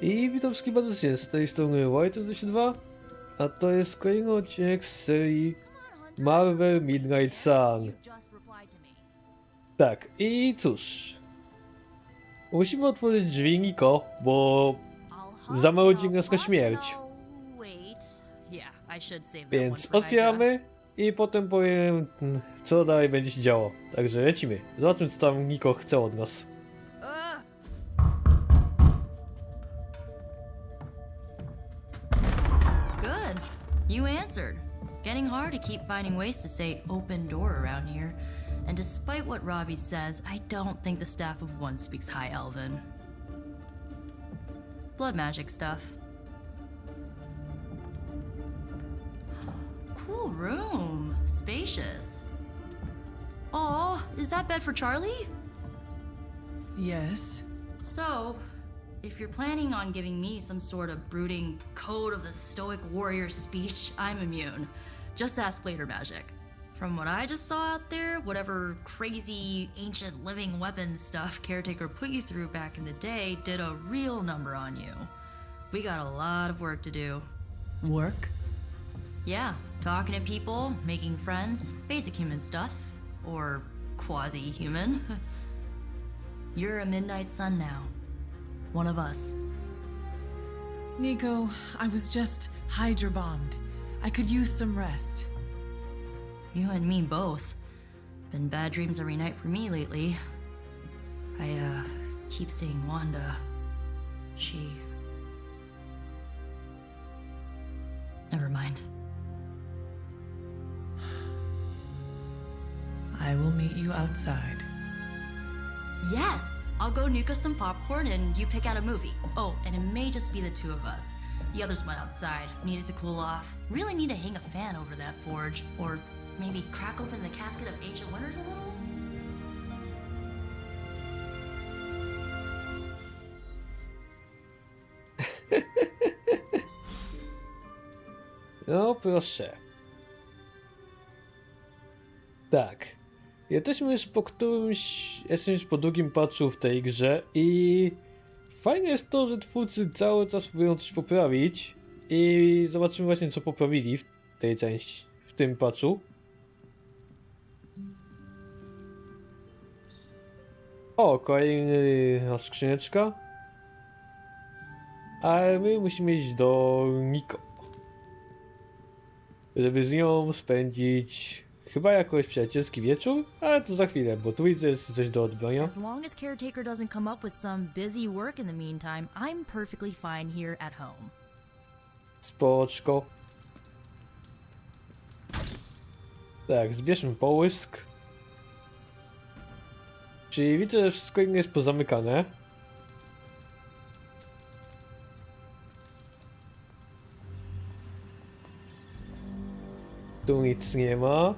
I witam wszystkich bardzo serdecznie, z tej strony White22, a to jest kolejny odcinek z serii Marvel Midnight Sun. Tak, i cóż, musimy otworzyć drzwi Nico, bo zamrozi nas na śmierć. Więc otwieramy i potem powiem, co dalej będzie się działo. Także lecimy, zobaczmy, co tam Nico chce od nas. You answered. Getting hard to keep finding ways to say open door around here. And despite what Robbie says, I don't think the staff of one speaks High Elven. Blood magic stuff. Cool room. Spacious. Aw, is that bed for Charlie? Yes. So, if you're planning on giving me some sort of brooding code of the stoic warrior speech, I'm immune. Just ask later magic. From what I just saw out there, whatever crazy ancient living weapons stuff Caretaker put you through back in the day did a real number on you. We got a lot of work to do. Work? Yeah, talking to people, making friends, basic human stuff. Or quasi-human. You're a Midnight Sun now. One of us. Nico, I was just hydro bombed. I could use some rest. You and me both. Been bad dreams every night for me lately. I, keep seeing Wanda. She... Never mind. I will meet you outside. Yes! I'll go nuke us some popcorn and you pick out a movie. Oh, and it may just be the two of us. The others went outside, needed to cool off. Really need to hang a fan over that forge. Or maybe crack open the casket of ancient wonders a little? No proszę. Tak. Jesteśmy już po drugim patchu w tej grze i fajne jest to, że twórcy cały czas próbują coś poprawić i zobaczymy właśnie, co poprawili w tej części, w tym patchu. O, kolejna skrzyneczka. Ale my musimy iść do Nico, żeby z nią spędzić chyba jakoś przyjacielski wieczór, ale to za chwilę, bo tu widzę jest coś do odbrania. As long as Caretaker doesn't come up with some busy work in the meantime, I'm perfectly fine here at home. Spoczko. Tak, zbierzmy połysk. Czyli widzę, że wszystko inne jest pozamykane. Tu nic nie ma.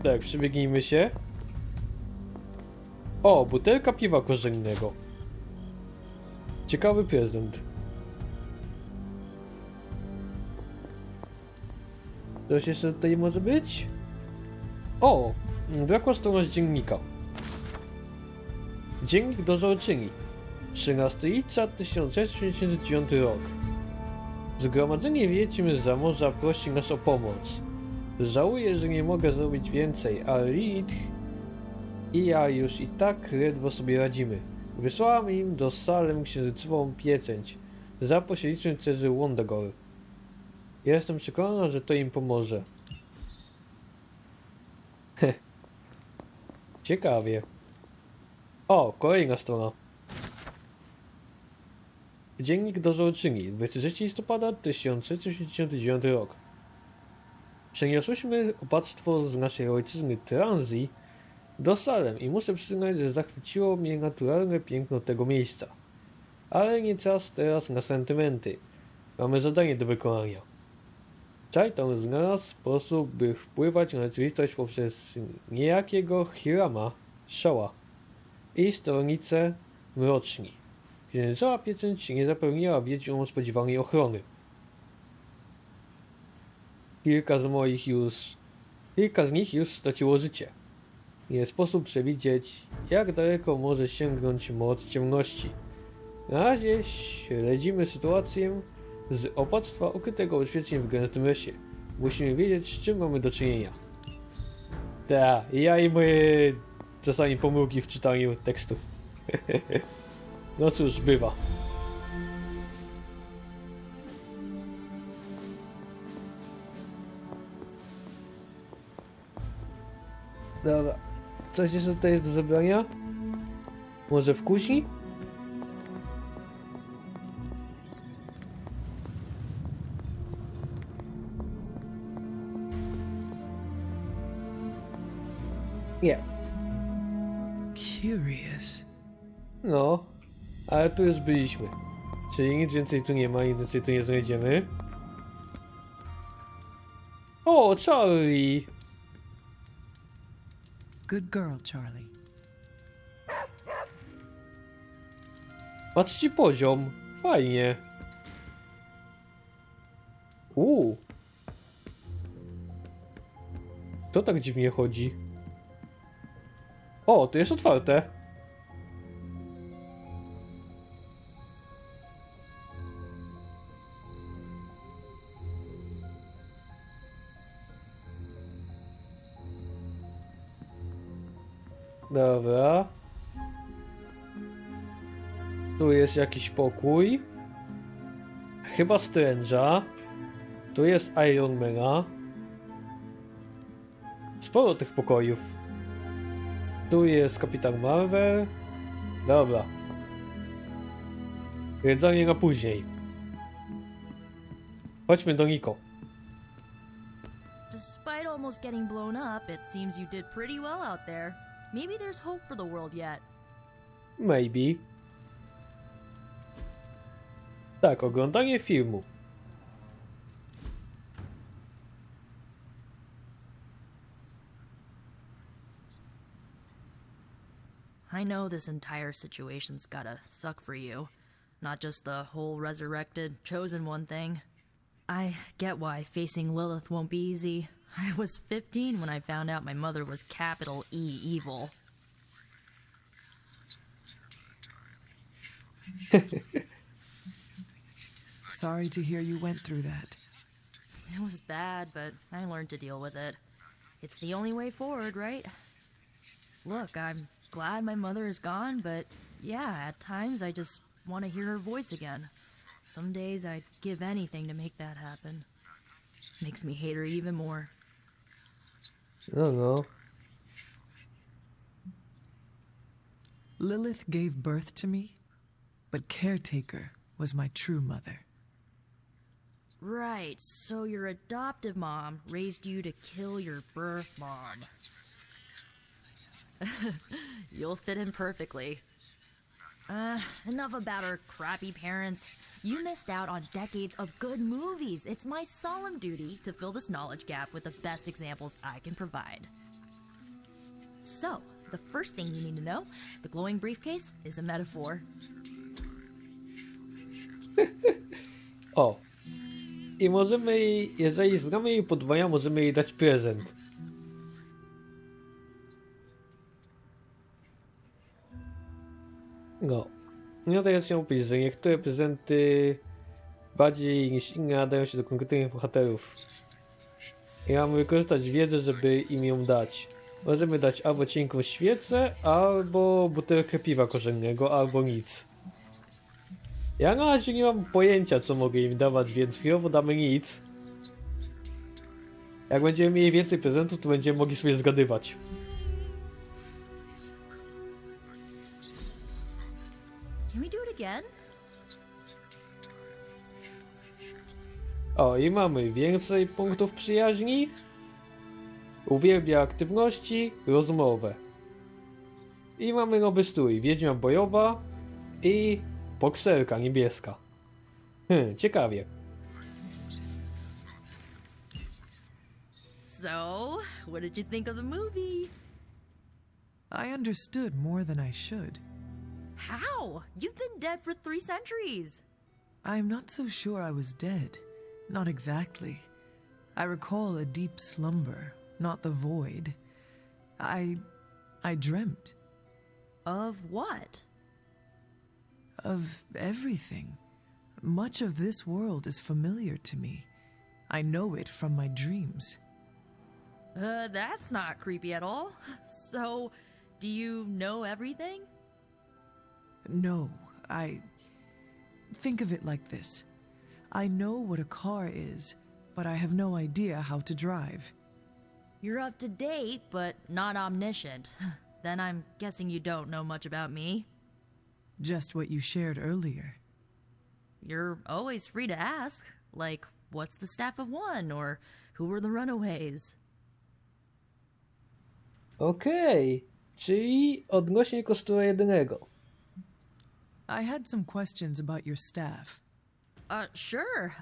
Tak, przebiegnijmy się. O, butelka piwa korzennego. Ciekawy prezent. Coś jeszcze tutaj może być? O! Brakła strona dziennika. Dziennik dozorczyni. 13 lipca 1669 rok. Zgromadzenie Wiedźm za morza prosi nas o pomoc. Żałuję, że nie mogę zrobić więcej, ale Lilith i ja już i tak ledwo sobie radzimy. Wysłałam im do Salem księżycową pieczęć za pośrednictwem cerzy Wondagor. Jestem przekonana, że to im pomoże. Ciekawie. O, kolejna strona. Dziennik dozorczyni, 23 listopada 1669 rok. Przeniosłyśmy opactwo z naszej ojczyzny Transji do Salem i muszę przyznać, że zachwyciło mnie naturalne piękno tego miejsca. Ale nie czas teraz na sentymenty. Mamy zadanie do wykonania. Czajton znalazł sposób, by wpływać na rzeczywistość poprzez niejakiego Hirama Shała i stronnicę mroczni. Księżycowa pieczęć nie zapewniała wiedźmom spodziewanej ochrony. Kilka z nich już straciło życie. Nie sposób przewidzieć, jak daleko może sięgnąć moc ciemności. Na razie śledzimy sytuację z opactwa ukrytego odświeżenia w gęstym lesie. Musimy wiedzieć, z czym mamy do czynienia. Ja i moje czasami pomyłki w czytaniu tekstu. No cóż, bywa. Dobra. Coś jeszcze tutaj jest do zebrania? Może w kuźni? Nie. Curious. No. Ale tu już byliśmy. Czyli nic więcej tu nie ma, nic więcej tu nie znajdziemy. O, Charlie! Good girl, Charlie. Patrz ci poziom. Fajnie. To tak dziwnie chodzi. O, to jest otwarte. Dobra. Tu jest jakiś pokój. Chyba Strange'a. Tu jest Ironmana. Sporo tych pokojów. Tu jest Kapitan Marvel. Dobra. Jedzenie na później. Chodźmy do Nico. Despite almost getting blown up, it seems you did pretty well out there. Maybe there's hope for the world yet. Maybe. Tak, oglądanie filmu. I know this entire situation's gotta suck for you. Not just the whole resurrected, chosen one thing. I get why facing Lilith won't be easy. I was 15 when I found out my mother was capital E evil. Sorry to hear you went through that. It was bad, but I learned to deal with it. It's the only way forward, right? Look, I'm glad my mother is gone, but yeah, at times I just want to hear her voice again. Some days I'd give anything to make that happen. Makes me hate her even more. No. Lilith gave birth to me, but Caretaker was my true mother. Right, so your adoptive mom raised you to kill your birth mom. You'll fit in perfectly. Enough about our crappy parents. You missed out on decades of good movies. It's my solemn duty to fill this knowledge gap with the best examples I can provide. So, the first thing you need to know, the glowing briefcase is a metaphor. O. I możemy jej, jeżeli znamy jej podwojenia, możemy jej dać prezent. No to ja chciałem powiedzieć, że niektóre prezenty bardziej niż inne nadają się do konkretnych bohaterów. I mamy wykorzystać wiedzę, żeby im ją dać. Możemy dać albo cienką świecę, albo butelkę piwa korzennego, albo nic. Ja na razie nie mam pojęcia, co mogę im dawać, więc chwilowo damy nic. Jak będziemy mieli więcej prezentów, to będziemy mogli sobie zgadywać. Can we do it again? O, i mamy więcej punktów przyjaźni. Uwielbia aktywności, rozmowę. I mamy nowy strój, wiedźma bojowa i bokserka niebieska. Ciekawie. So, what did you think of the movie? I understood more than I should. How? You've been dead for 3 centuries. I'm not so sure I was dead. Not exactly. I recall a deep slumber, not the void. I I dreamt. Of what? Of everything. Much of this world is familiar to me. I know it from my dreams. That's not creepy at all. So, do you know everything? No, Think of it like this. I know what a car is, but I have no idea how to drive. You're up to date, but not omniscient. Then I'm guessing you don't know much about me. Just what you shared earlier. You're always free to ask. Like, what's the staff of one? Or who were the runaways? Okej, czyli odnośnie kostura jedynego. I had some questions about your staff. Sure.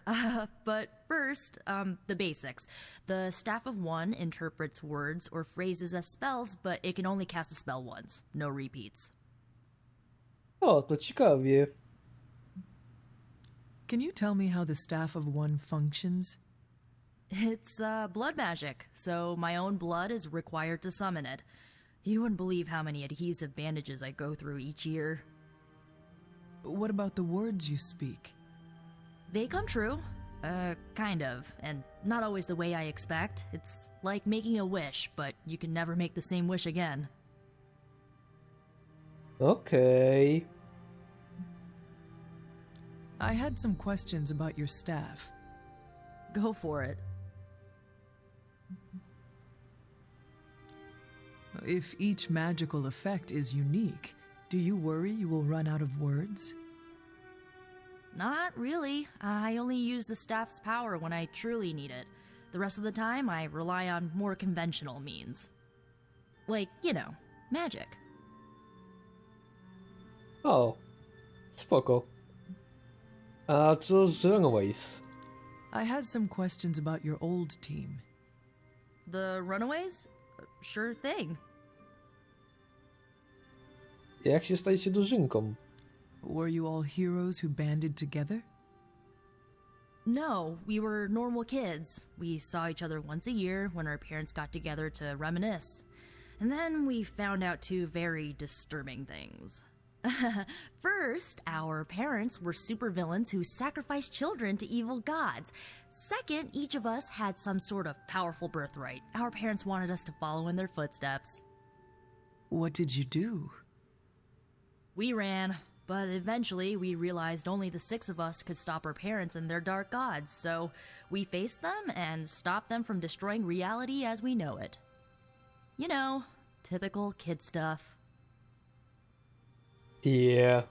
But first, the basics. The staff of one interprets words or phrases as spells, but it can only cast a spell once. No repeats. O, to ciekawie. Can you tell me how the staff of one functions? It's, blood magic, so my own blood is required to summon it. You wouldn't believe how many adhesive bandages I go through each year. What about the words you speak? They come true. Kind of. And not always the way I expect. It's like making a wish, but you can never make the same wish again. Okej. I had some questions about your staff. Go for it. If each magical effect is unique, do you worry you will run out of words? Not really. I only use the staff's power when I truly need it. The rest of the time, I rely on more conventional means. Like, you know, magic. O, spoko. A co z Runaways? I had some questions about your old team. The runaways? Sure thing. Jak się stajecie drużynką? Were you all heroes who banded together? No, we were normal kids. We saw each other once a year when our parents got together to reminisce. And then we found out two very disturbing things. First, our parents were supervillains who sacrificed children to evil gods. Second, each of us had some sort of powerful birthright. Our parents wanted us to follow in their footsteps. What did you do? We ran, but eventually we realized only the six of us could stop our parents and their dark gods, so we faced them and stopped them from destroying reality as we know it. You know, typical kid stuff. Yeah.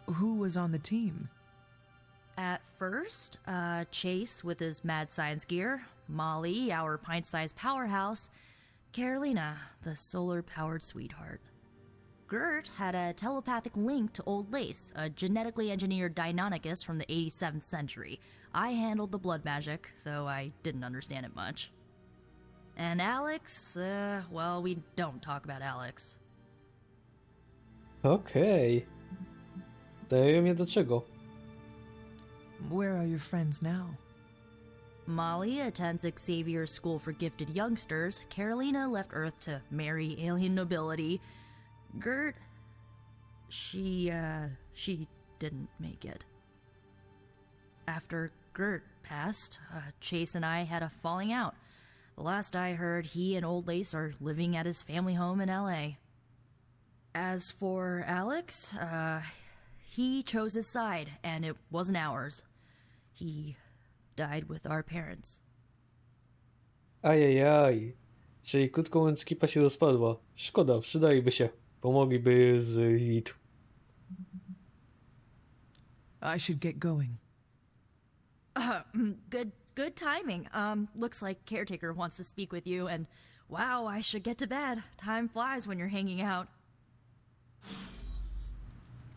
Who was on the team? At first, Chase with his mad science gear, Molly, our pint-sized powerhouse, Carolina, the solar-powered sweetheart. Gert had a telepathic link to Old Lace, a genetically engineered Deinonychus from the 87th century. I handled the blood magic, though I didn't understand it much. And Alex, well, we don't talk about Alex. Okej. Daję mnie do czego? Where are your friends now? Molly attends Xavier's School for Gifted Youngsters. Carolina left Earth to marry alien nobility. Gert, she didn't make it. After Gert passed, Chase and I had a falling out. The last I heard, he and Old Lace are living at his family home in LA. As for Alex, he chose his side, and it wasn't ours. He died with our parents. Ajajaj. Czyli krótko mówiąc ekipa się rozpadła. Szkoda, przydaliby się. Pomogliby z Lilith. I should get going. Good timing. Looks like Caretaker wants to speak with you, and wow, I should get to bed. Time flies when you're hanging out.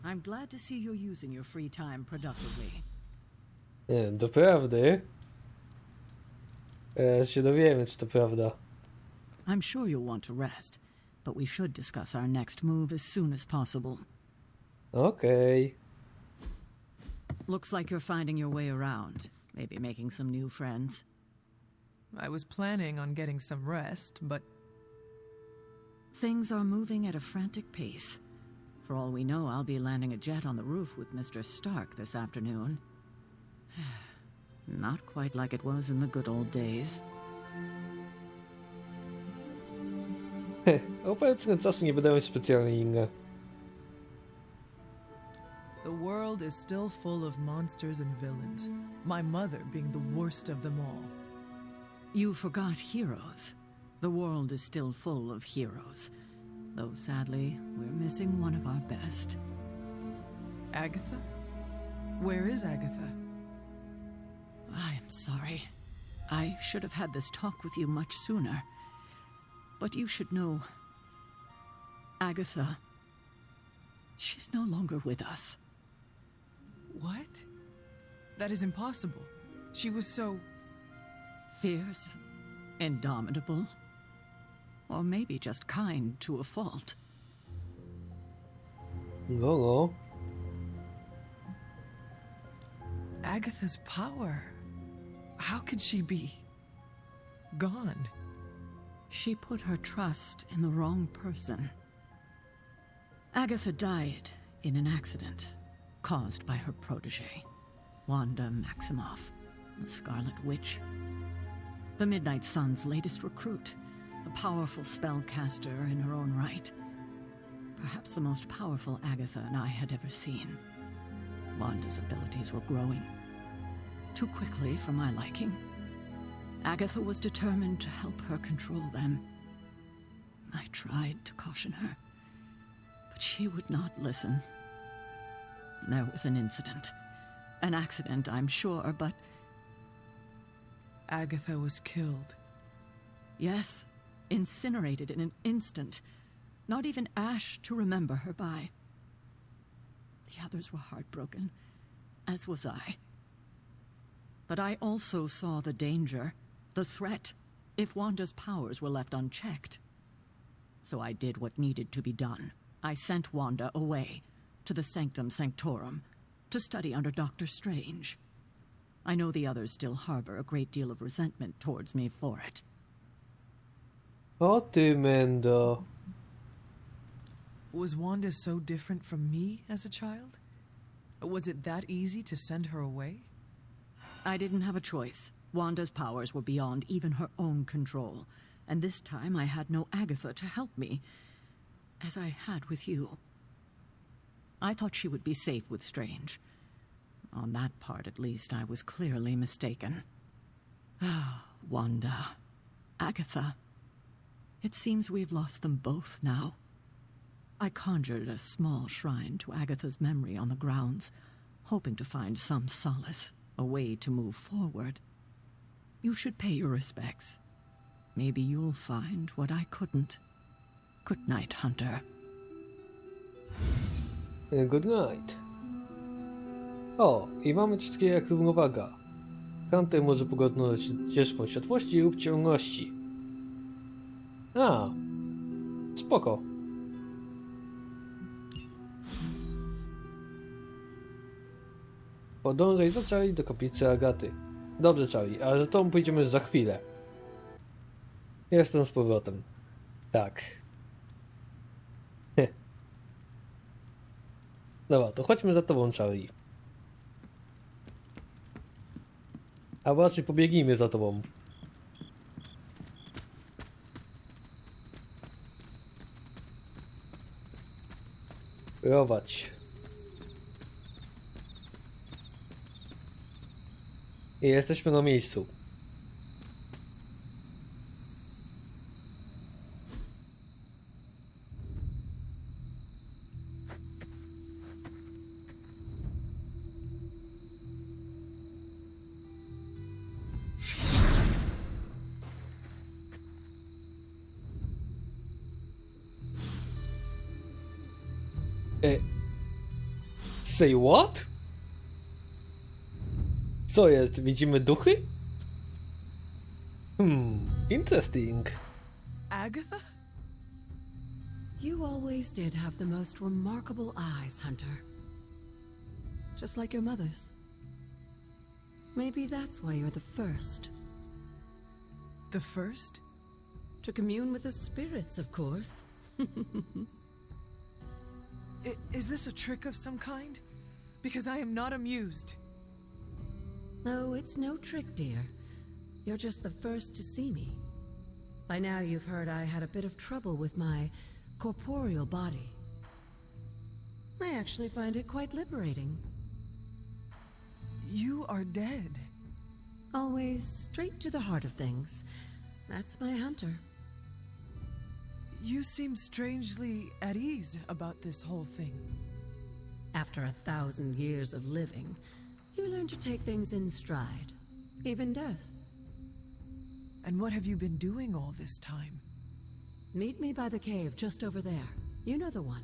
I'm glad to see you're using your free time productively. Nie, doprawdy. Się dowiemy, czy to prawda. I'm sure you'll want to rest, but we should discuss our next move as soon as possible. Okej. Looks like you're finding your way around, maybe making some new friends. I was planning on getting some rest, but Things are moving at a frantic pace. For all we know, I'll be landing a jet on the roof with Mr. Stark this afternoon. Not quite like it was in the good old days. Obecne czasy nie wydają się specjalnie inne. The world is still full of monsters and villains, my mother being the worst of them all. You forgot heroes. The world is still full of heroes. Though sadly, we're missing one of our best. Agatha? Where is Agatha? I am sorry. I should have had this talk with you much sooner. But you should know... Agatha... She's no longer with us. What? That is impossible. She was so... Fierce, indomitable, or maybe just kind to a fault. No. Agatha's power. How could she be... gone? She put her trust in the wrong person. Agatha died in an accident caused by her protege, Wanda Maximoff, the Scarlet Witch. The Midnight Sun's latest recruit, a powerful spellcaster in her own right. Perhaps the most powerful Agatha and I had ever seen. Wanda's abilities were growing. Too quickly for my liking. Agatha was determined to help her control them. I tried to caution her, but she would not listen. There was an incident. An accident, I'm sure, but... Agatha was killed. Yes, incinerated in an instant. Not even ash to remember her by. The others were heartbroken, as was I. But I also saw the danger, the threat, if Wanda's powers were left unchecked. So I did what needed to be done. I sent Wanda away, to the Sanctum Sanctorum, to study under Dr. Strange. I know the others still harbor a great deal of resentment towards me for it. O ty, Mendo. Was Wanda so different from me as a child? Was it that easy to send her away? I didn't have a choice. Wanda's powers were beyond even her own control, and this time I had no Agatha to help me, as I had with you. I thought she would be safe with Strange. On that part, at least, I was clearly mistaken. Ah, Wanda. Agatha. It seems we've lost them both now. I conjured a small shrine to Agatha's memory on the grounds, hoping to find some solace, a way to move forward. You should pay your respects. Maybe you'll find what I couldn't. Good night, Hunter. Good night. O, i mamy coś takiego jak równowaga. Hunter może pogodnować ścieżką światłości lub ciemności. A, spoko. Podążaj za Charlie do kaplicy Agaty. Dobrze, Charlie, ale za tobą pójdziemy za chwilę. Jestem z powrotem. Tak. Dobra, to chodźmy za tobą, Charlie. A raczej pobiegnijmy za tobą. Kierować. I jesteśmy na miejscu. Say what? Co jest? Widzimy duchy? Interesting. Agatha? You always did have the most remarkable eyes, Hunter. Just like your mother's. Maybe that's why you're the first. The first? To commune with the spirits, of course. Is this a trick of some kind? Because I am not amused. No, it's no trick, dear. You're just the first to see me. By now you've heard I had a bit of trouble with my corporeal body. I actually find it quite liberating. You are dead. Always straight to the heart of things. That's my hunter. You seem strangely at ease about this whole thing. After 1,000 years of living, you learn to take things in stride. Even death. And what have you been doing all this time? Meet me by the cave just over there. You know the one.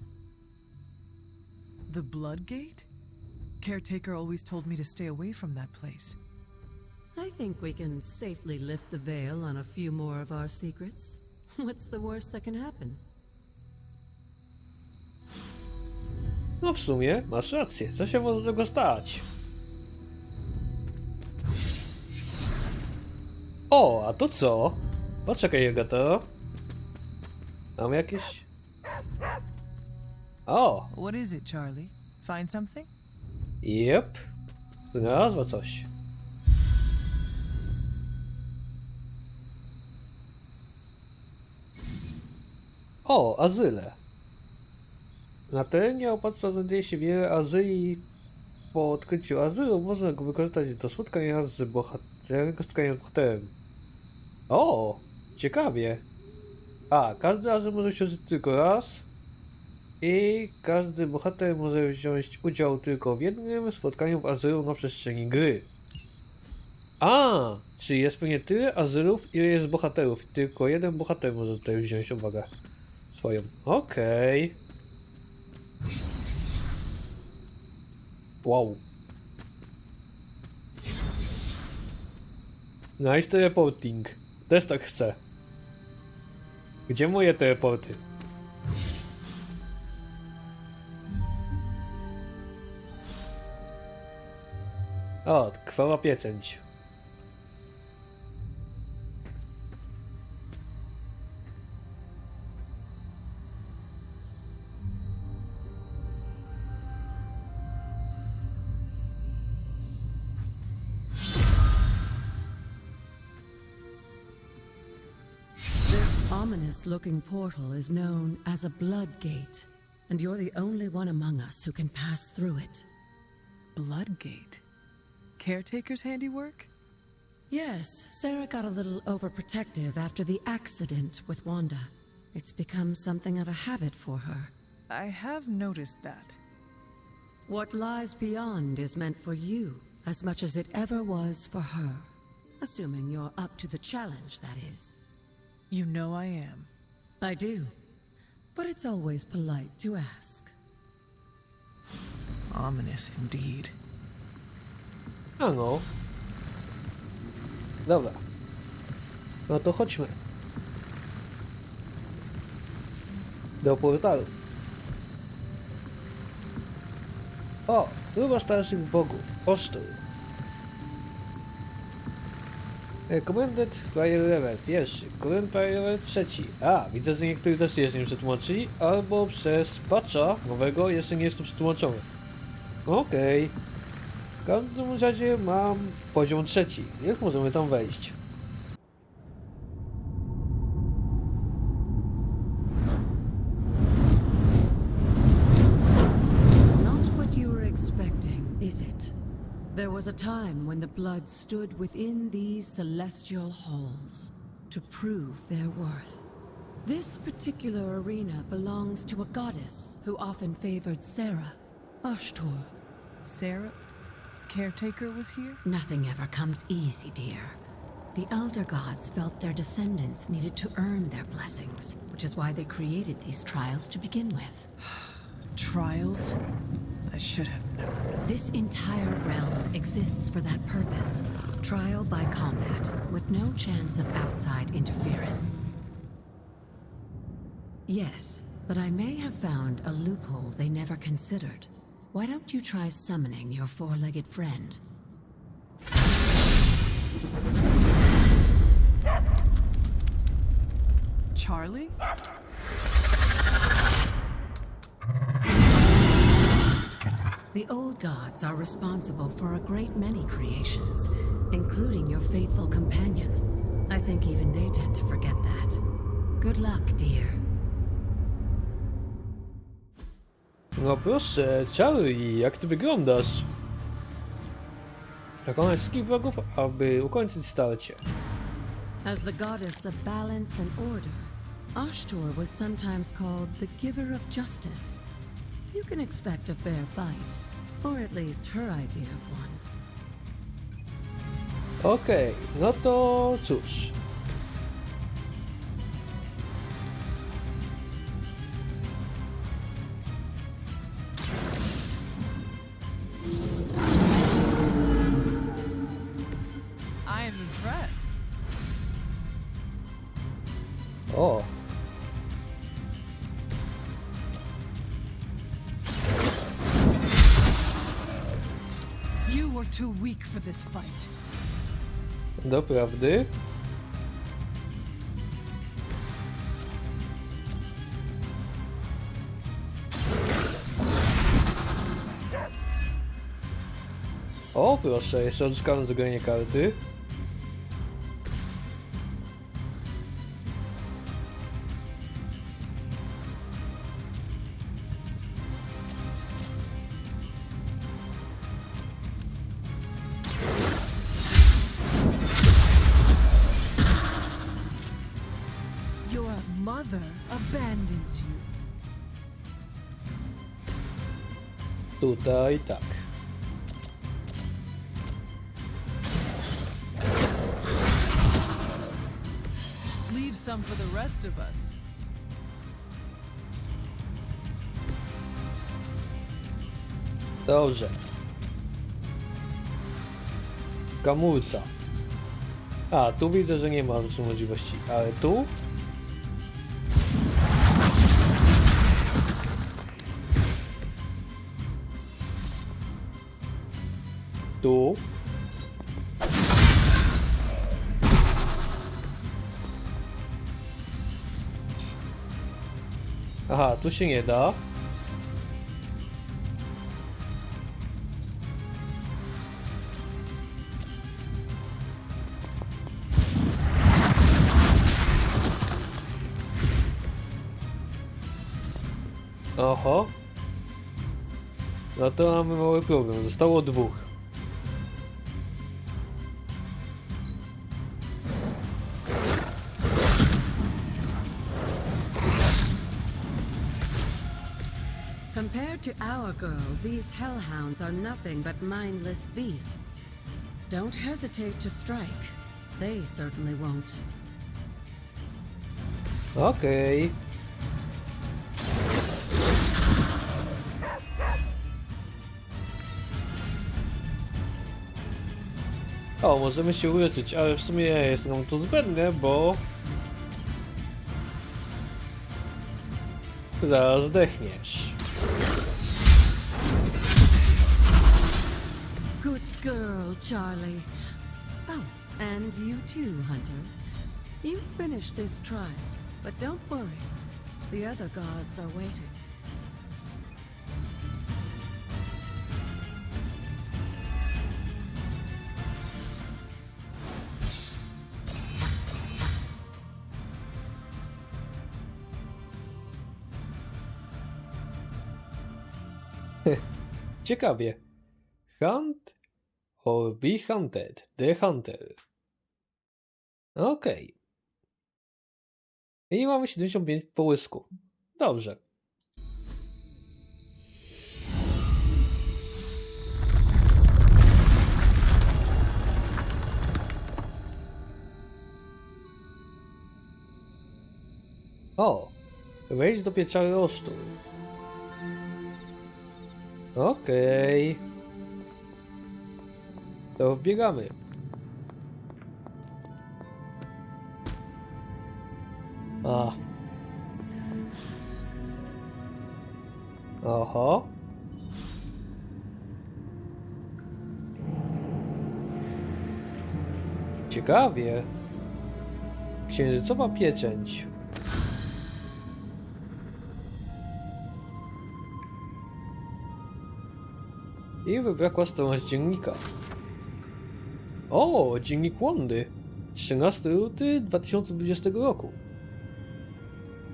The Blood Gate? Caretaker always told me to stay away from that place. I think we can safely lift the veil on a few more of our secrets. What's the worst that can happen? No w sumie masz rację, co się może tego stać? O, a to co? Poczekaj, Agato. Mam jakieś... O! What is it, Charlie? Find something? Jep. Znalazła coś. O, azyle. Na terenie opłatca znajduje się wiele azyli. Po odkryciu azylu można go wykorzystać do spotkania z bohaterem. O, ciekawie. A, każdy azyl może się odbyć tylko raz. I każdy bohater może wziąć udział tylko w jednym spotkaniu w azylu na przestrzeni gry. A, czyli jest pewnie tyle azylów, ile jest bohaterów. Tylko jeden bohater może tutaj wziąć uwagę swoją. Okej. Wow. Nice teleporting. Też tak chcę. Gdzie moje teleporty? O, krwawa pieczęć. This ominous-looking portal is known as a blood gate, and you're the only one among us who can pass through it. Blood Gate? Caretaker's handiwork? Yes, Sarah got a little overprotective after the accident with Wanda. It's become something of a habit for her. I have noticed that. What lies beyond is meant for you as much as it ever was for her. Assuming you're up to the challenge, that is. You know I am. I do. But it's always polite to ask. Ominous indeed. A no. Dobra. No to chodźmy. Do portalu. O, próba starszych bogów. Osztur. Recommended Flyer Level 1, Current Flyer Level 3. A, widzę, że niektórzy też jeszcze nie przetłumaczyli, albo przez patcha nowego jeszcze nie jest to przetłumaczone. Okej. W każdym razie mam poziom 3, więc możemy tam wejść. Not what you were expecting, is it? There was a time when the blood stood within these celestial halls to prove their worth. This particular arena belongs to a goddess who often favored Sarah, Ashtur. Sarah? Caretaker was here? Nothing ever comes easy, dear. The Elder Gods felt their descendants needed to earn their blessings, which is why they created these trials to begin with. Trials? I should have known. This entire realm exists for that purpose. Trial by combat, with no chance of outside interference. Yes, but I may have found a loophole they never considered. Why don't you try summoning your four-legged friend? Charlie? The old gods are responsible for a great many creations, including your faithful companion. I think even they tend to forget that. Good luck, dear. No proszę, Charlie, jak ty wyglądasz? Pokonać wszystkich wrogów, aby ukończyć starcie. As the goddess of balance and order, Ashtur was sometimes called the giver of justice. You can expect a fair fight, or at least her idea of one. Okej, no to cóż. I am impressed. O. You were too weak for this fight. Doprawdy. O, proszę, jeszcze odzyskałem zagranie karty. Your mother abandons you. Tutaj tak. Leave some for the rest of us. Dobrze. Kamulca. A, tu widzę, że nie ma już możliwości, ale tu? Tu? Aha, tu się nie da. Oho. No to mamy mały problem. Zostało dwóch. Compared to our girl, these hellhounds are nothing but mindless beasts. Don't hesitate to strike. They certainly won't. Okej. O, możemy się uleczyć, ale w sumie jest nam to zbędne, bo... zaraz zdechniesz. Good girl, Charlie. Oh, and you too, Hunter. You finished this trial, but don't worry. The other gods are waiting. Ciekawie. Hunt or be hunted. The Hunter. Okej. I mamy 75 połysku. Dobrze. O! Wejdź do pieczary osztu. Okej. To wbiegamy. A. Oho. Ciekawie. Księżycowa pieczęć. I wybrakła strona z dziennika. O, dziennik Wondy. 13 luty 2020 roku.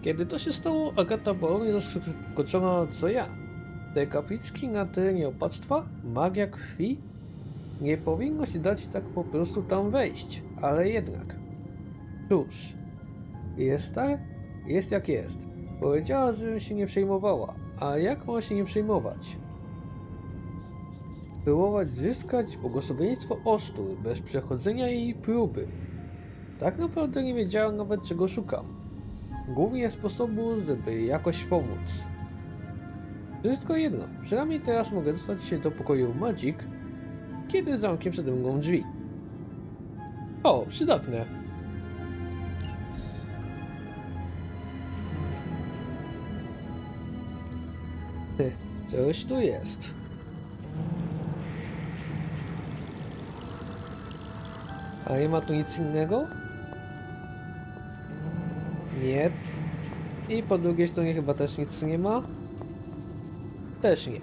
Kiedy to się stało, Agata podobnie zaskoczona co ja. Te kapliczki na terenie opactwa, magia krwi, nie powinno się dać tak po prostu tam wejść, ale jednak. Cóż, jest tak? Jest jak jest. Powiedziała, żebym się nie przejmowała, a jak ma się nie przejmować? Próbować zyskać błogosławieństwo Osztur bez przechodzenia jej próby. Tak naprawdę nie wiedziałam nawet czego szukam. Głównie sposobu, żeby jakoś pomóc. Wszystko jedno, przynajmniej teraz mogę dostać się do pokoju Magic, kiedy zamknie przede mną drzwi. O, przydatne. Coś tu jest. A nie ma tu nic innego? Nie. I po drugiej stronie chyba też nic nie ma. Też nie.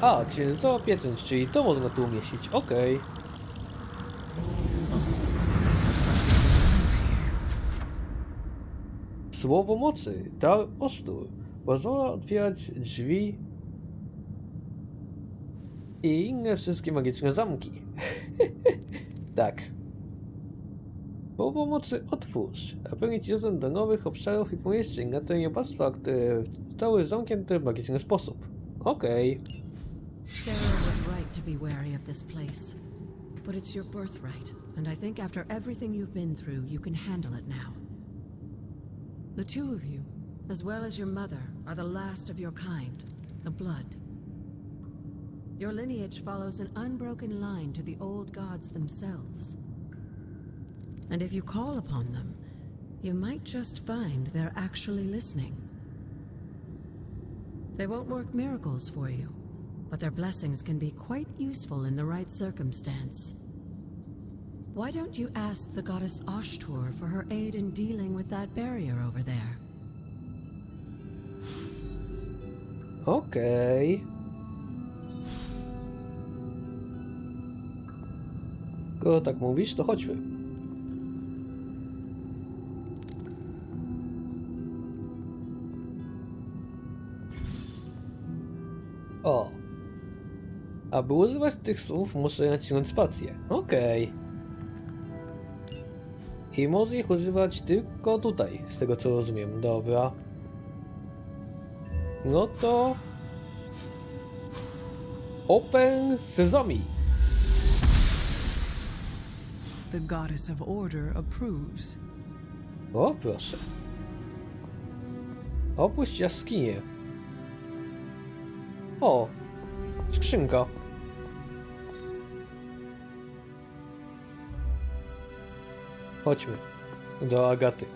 A, księżycowa pieczęć, czyli to można tu umieścić. Okej. Słowo mocy, dar Osztur. Pozwala otwierać drzwi i inne wszystkie magiczne zamki. Tak. Słowo mocy otwórz, a pełnić dostęp do nowych obszarów i pomieszczeń na terenie opactwa, które zostały zamknięte w magiczny sposób. Okej. Sarah was right to be wary of this place. But it's your birthright, and I think after everything you've been through, you can handle it now. The two of you, as well as your mother, are the last of your kind, the blood. Your lineage follows an unbroken line to the old gods themselves. And if you call upon them, you might just find they're actually listening. They won't work miracles for you, but their blessings can be quite useful in the right circumstance. Why don't you ask the goddess Ashtur for her aid in dealing with that barrier over there? Okej. Skoro tak mówisz, to chodźmy. O. Aby używać tych słów, muszę nacisnąć spację. Okej. I może ich używać tylko tutaj, z tego co rozumiem. Dobra. No to... Open Sesame! The goddess of order approves. O, proszę. Opuść jaskinię. O! Skrzynka. Chodźmy. Do Agaty.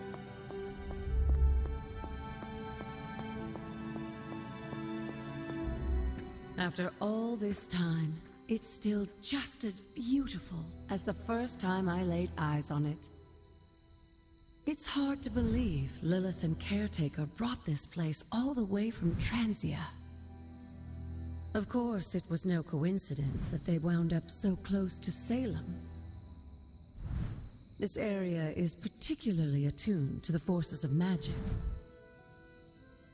After all this time, it's still just as beautiful as the first time I laid eyes on it. It's hard to believe Lilith and Caretaker brought this place all the way from Transia. Of course, it was no coincidence that they wound up so close to Salem. This area is particularly attuned to the forces of magic.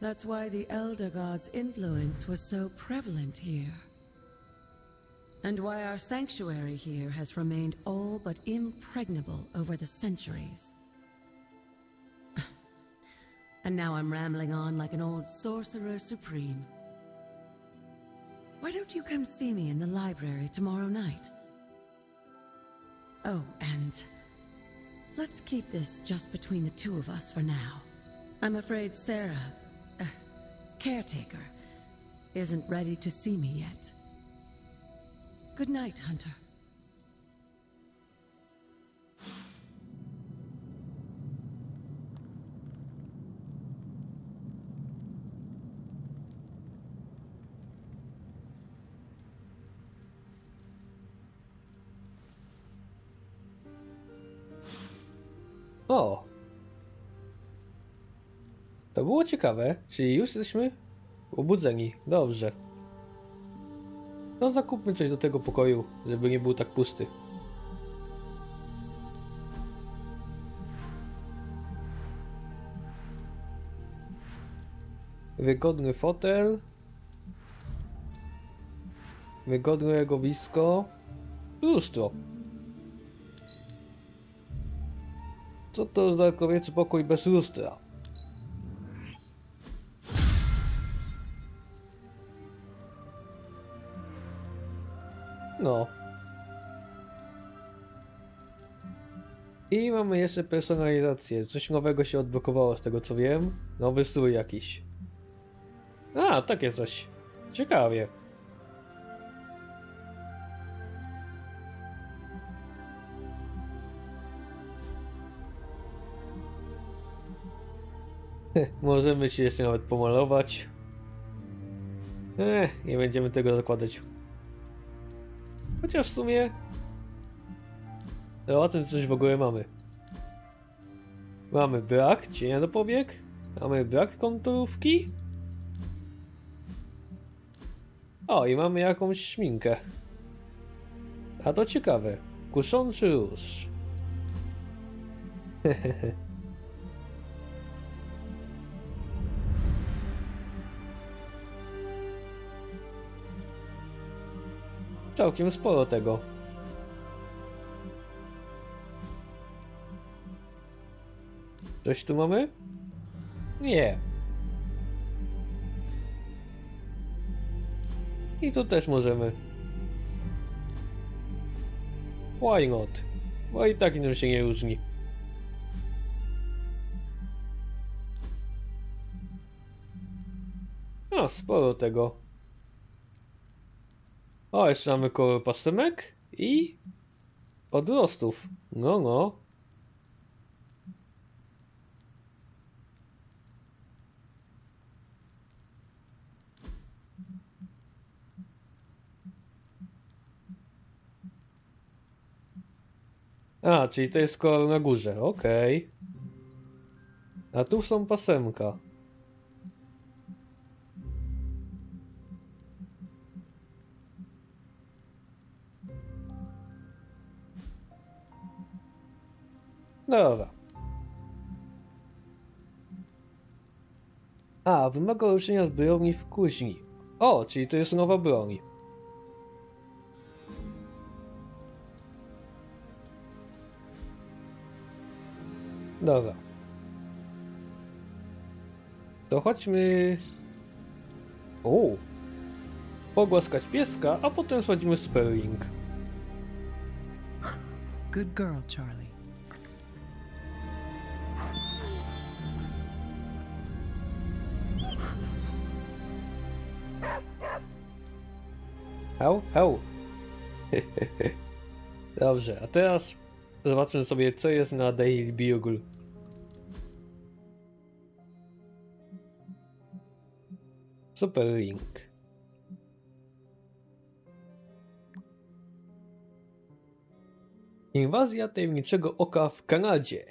That's why the Elder God's influence was so prevalent here. And why our sanctuary here has remained all but impregnable over the centuries. And now I'm rambling on like an old sorcerer supreme. Why don't you come see me in the library tomorrow night? Oh, and let's keep this just between the two of us for now. I'm afraid Sarah, Caretaker, isn't ready to see me yet. Good night, Hunter. O! To było ciekawe, czyli już jesteśmy obudzeni. Dobrze. No zakupmy coś do tego pokoju, żeby nie był tak pusty. Wygodny fotel. Wygodne legowisko. Lustro. Co to za kobiecy pokój bez lustra? No. I mamy jeszcze personalizację. Coś nowego się odblokowało z tego co wiem. Nowy strój jakiś. A, takie coś. Ciekawie. Możemy się jeszcze nawet pomalować. Nie będziemy tego zakładać. Chociaż w sumie... O tym coś w ogóle mamy. Mamy brak cienia do powiek. Mamy brak konturówki. O, i mamy jakąś szminkę. A to ciekawe. Kuszący róż. Całkiem sporo tego. Coś tu mamy? Nie. I tu też możemy. Why not? Bo i tak innym się nie różni. No, sporo tego. O, jeszcze mamy kolor pastemek i odrostów. No, no. A, czyli to jest kolor na górze, okej. A tu są pasemka. Dobra. A, wymaga ulepszenia zbrojowni w kuźni. O, czyli to jest nowa broń. Dobra. To chodźmy... O! Pogłaskać pieska, a potem schodzimy Sperling. Good girl, Charlie. Hał, hał. Dobrze, a teraz zobaczmy sobie, co jest na Daily Bugle. Super link. Inwazja tajemniczego oka w Kanadzie.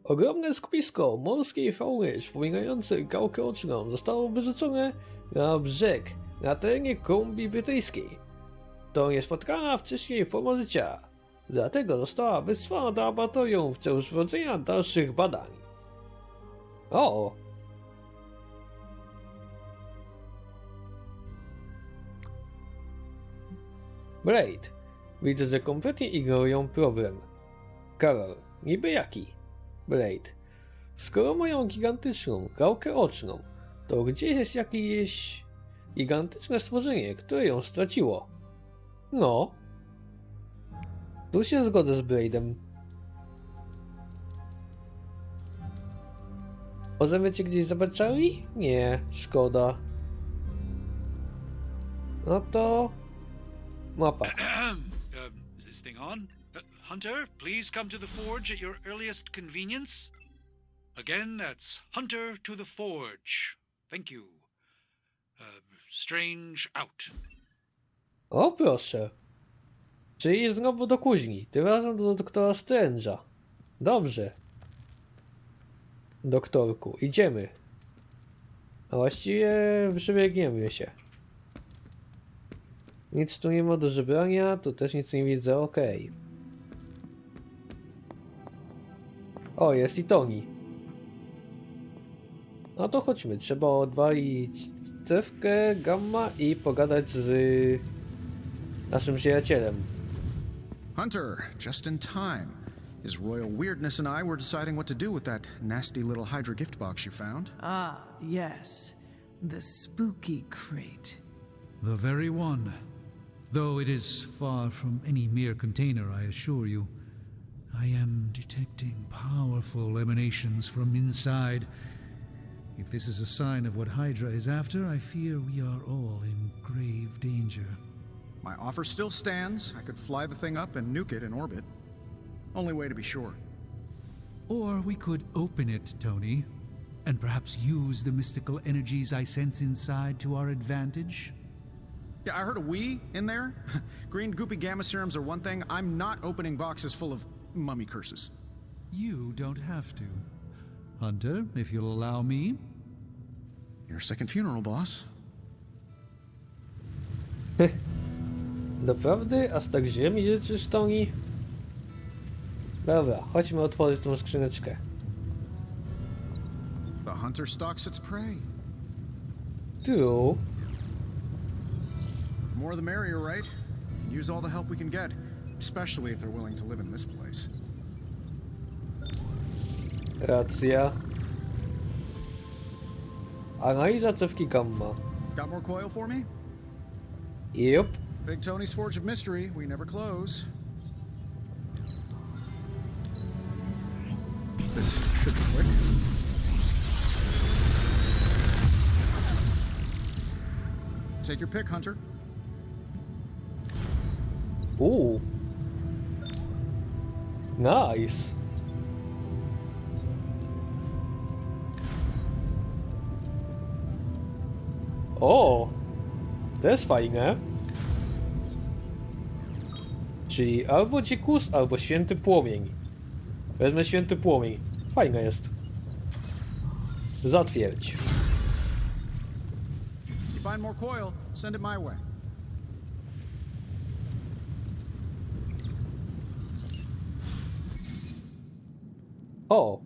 Ogromne skupisko morskiej fauny przypominające gałkę oczną zostało wyrzucone na brzeg na terenie Kolumbii Brytyjskiej. To niespotkana wcześniej forma życia, dlatego została wysłana do laboratorium w celu przeprowadzenia dalszych badań. O! Blade. Widzę, że kompletnie ignorują problem. Karol. Niby jaki? Blade. Skoro mają gigantyczną gałkę oczną, to gdzieś jest jakieś gigantyczne stworzenie, które ją straciło. No. Tu się zgodzę z Blade'em. Możemy cię gdzieś zobaczyli? Nie, szkoda. No to... mapa. Is this thing on? Hunter, please come to the forge at your earliest convenience. Again, that's Hunter to the forge. Thank you. Strange out. O proszę. Czyli znowu do kuźni. Tym razem do doktora Strange'a. Dobrze. doktorku, idziemy. A właściwie przebiegniemy się. Nic tu nie ma do żebrania, tu też nic nie widzę, okej. O, jest i Toni. No to chodźmy, trzeba odwalić cewkę, gamma i pogadać z naszym przyjacielem. Hunter, just in time. His royal weirdness and I were deciding what to do with that nasty little Hydra gift box you found. Ah, yes. The spooky crate. The very one. Though it is far from any mere container, I assure you. I am detecting powerful emanations from inside. If this is a sign of what Hydra is after, I fear we are all in grave danger. My offer still stands. I could fly the thing up and nuke it in orbit. Only way to be sure. Or we could open it, Tony, and perhaps use the mystical energies I sense inside to our advantage. Yeah, I heard a we in there. Green goopy gamma serums are one thing. I'm not opening boxes full of mummy curses. You don't have to. Hunter, if you'll allow me. Your second funeral, boss. Naprawdę? Aż tak źle mi życzysz, Toni? Dobra, chodźmy otworzyć tą skrzyneczkę. The hunter stalks its prey. True. More the merrier, right? Use all the help we can get, especially if they're willing to live in this place. Racja. Analiza cewki gamma. Got more coil for me? Yep. Big Tony's Forge of Mystery. We never close. This should be quick. Take your pick, Hunter. Ooh. Nice. O! To jest fajne. Czyli albo dzikus, albo święty płomień. Wezmę święty płomień. Fajne jest. Zatwierdź. You find more coil, send it my way. O!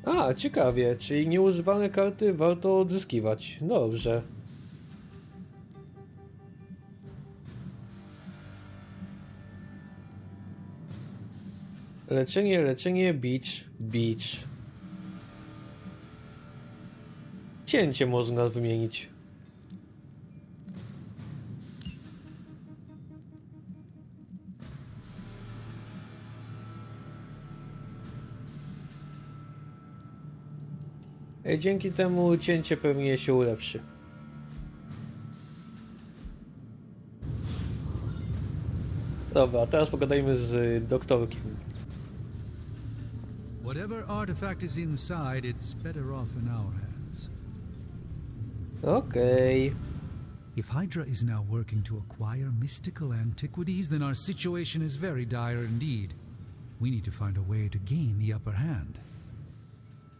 A, ciekawie, czyli nieużywane karty warto odzyskiwać. Dobrze. Leczenie, leczenie, bicz. Cięcie można wymienić. Dzięki temu cięcie pewnie się ulepszy. Dobra, teraz pogadajmy z doktorkiem. Whatever artifact is inside, it's better off in our hands. Okej. If Hydra is now working to acquire mystical antiquities, then our situation is very dire indeed. We need to find a way to gain the upper hand.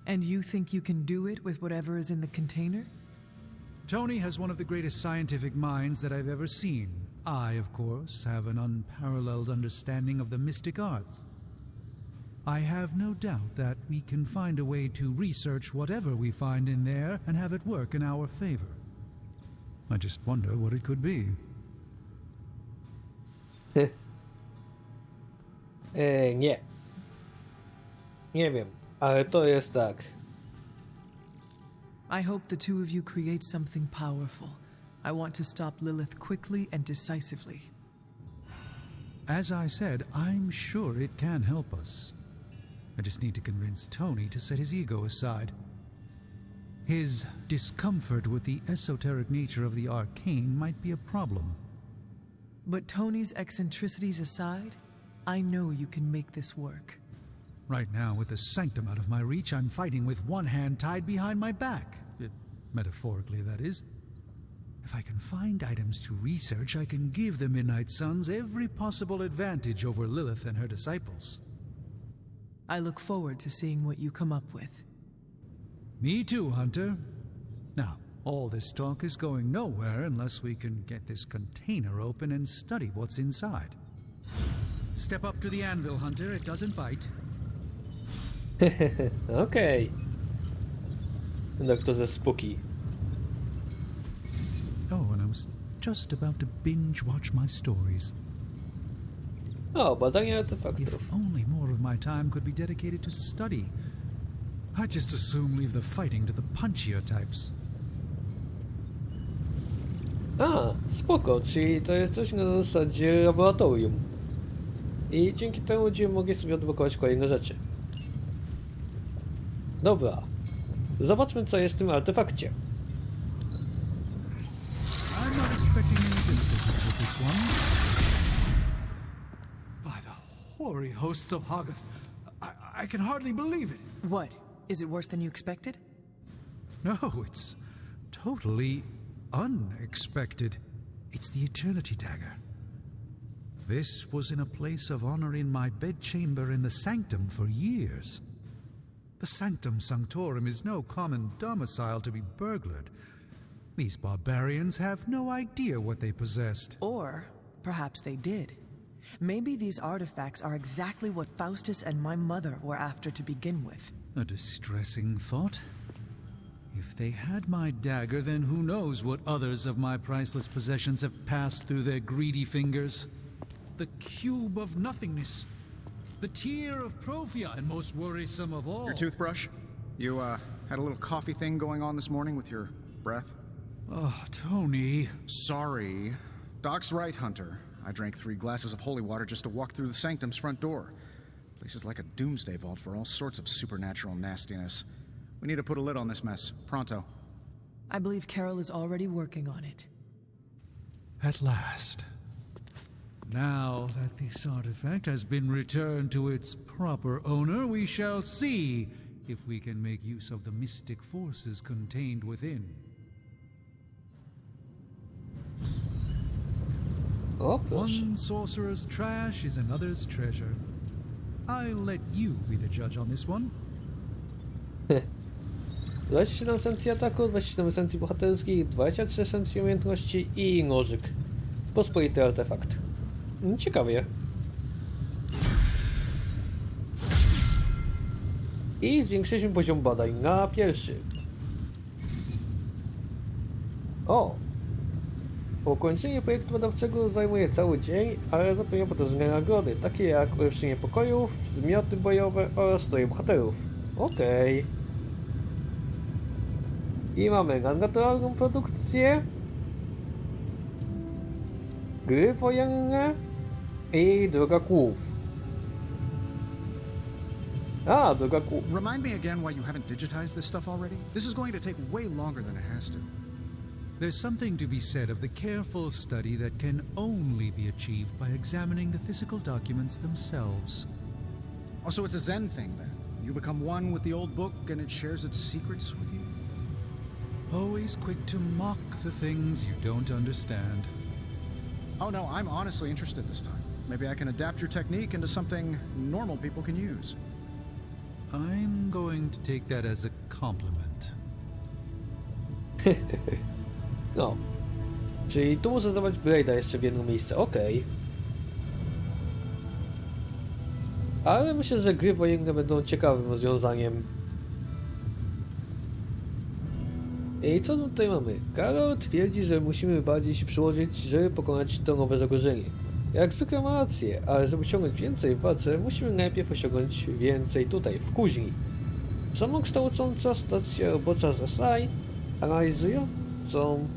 And you think you can do it with whatever is in the container? Tony has one of the greatest scientific minds that I've ever seen. I, of course, have an unparalleled understanding of the mystic arts. I have no doubt that we can find a way to research whatever we find in there and have it work in our favor. I just wonder what it could be. Nie. Nie wiem, ale to jest tak. I hope the two of you create something powerful. I want to stop Lilith quickly and decisively. As I said, I'm sure it can help us. I just need to convince Tony to set his ego aside. His discomfort with the esoteric nature of the arcane might be a problem. But Tony's eccentricities aside, I know you can make this work. Right now, with the sanctum out of my reach, I'm fighting with one hand tied behind my back. metaphorically, that is. If I can find items to research, I can give the Midnight Suns every possible advantage over Lilith and her disciples. I look forward to seeing what you come up with. Me too, Hunter. Now, all this talk is going nowhere unless we can get this container open and study what's inside. Step up to the anvil, Hunter. It doesn't bite. Okej. Doktorze Spooky. Oh, and I was just about to binge-watch my stories. O, badanie artefaktów. If only more of my time could be dedicated to study. I'd just as soon leave the fighting to the punchier types. A, spoko, czyli to jest coś na zasadzie laboratorium. I dzięki temu będziemy mogli sobie odblokować kolejne rzeczy. Dobra. Zobaczmy, co jest w tym artefakcie. I'm not expecting any difficulties with this one. By the hoary hosts of Hoggoth, I can hardly believe it. What? Is it worse than you expected? No, it's totally unexpected. It's the Eternity Dagger. This was in a place of honor in my bedchamber in the Sanctum for years. The Sanctum Sanctorum is no common domicile to be burglared. These barbarians have no idea what they possessed. Or perhaps they did. Maybe these artifacts are exactly what Faustus and my mother were after to begin with. A distressing thought. If they had my dagger, then who knows what others of my priceless possessions have passed through their greedy fingers. The cube of nothingness. The tear of Profia, and most worrisome of all. Your toothbrush? You, had a little coffee thing going on this morning with your breath? Oh, Tony. Sorry. Doc's right, Hunter. I drank 3 glasses of holy water just to walk through the Sanctum's front door. Place is like a doomsday vault for all sorts of supernatural nastiness. We need to put a lid on this mess. Pronto. I believe Carol is already working on it. At last. Now that this artifact has been returned to its proper owner, we shall see if we can make use of the mystic forces contained within. O, proszę. One sorcerer's trash is another's treasure. I'll let you be the judge on this one. 27 esencji ataku, 27 esencji bohaterskich, 23 esencji umiejętności i nożyk. Pospolity artefakt. Ciekawie. I zwiększyliśmy poziom badań na 1. O! Ukończenie projektu badawczego zajmuje cały dzień, ale zapewnia potężne nagrody, takie jak ulepszenie pokojów, przedmioty bojowe oraz stroje bohaterów. Okej. I mamy nadnaturalną produkcję, gry wojenne i droga kłów. A, droga kłów. Remind me again why you haven't digitized this stuff already? This is going to take way longer than it has to. There's something to be said of the careful study that can only be achieved by examining the physical documents themselves. Oh, so it's a Zen thing then? You become one with the old book and it shares its secrets with you? Always quick to mock the things you don't understand. Oh no, I'm honestly interested this time. Maybe I can adapt your technique into something normal people can use. I'm going to take that as a compliment. No. Czyli tu muszę zdawać Blade'a jeszcze w jedno miejsce, okej. Ale myślę, że gry wojenne będą ciekawym rozwiązaniem. I co tutaj mamy? Karol twierdzi, że musimy bardziej się przyłożyć, żeby pokonać to nowe zagrożenie. Jak zwykle ma rację, ale żeby osiągnąć więcej w walce, musimy najpierw osiągnąć więcej tutaj, w kuźni. Samokształcąca stacja robocza Zasai, analizującą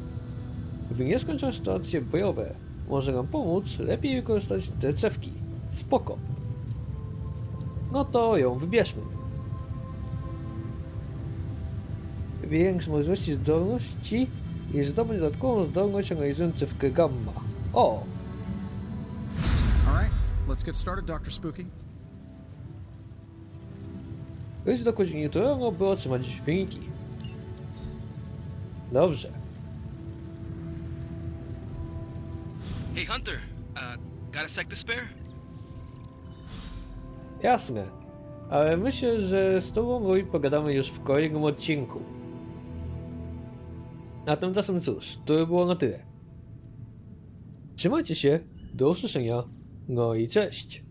w nieskończone stacje bojowe może nam pomóc lepiej wykorzystać te cewki. Spoko. No to ją wybierzmy. Większe możliwości zdolności i zdobądź dodatkową zdolność analizującą cewkę gamma. O! Alright, let's get started, Dr. Spooky. Wyjdź do godziny turowo, by otrzymać wyniki. Dobrze. Hey Hunter, got a sec to spare? Jasne. Ale myślę, że z tobą Woj pogadamy już w kolejnym odcinku. A tymczasem cóż, to by było na tyle. Trzymajcie się, do usłyszenia, no i cześć!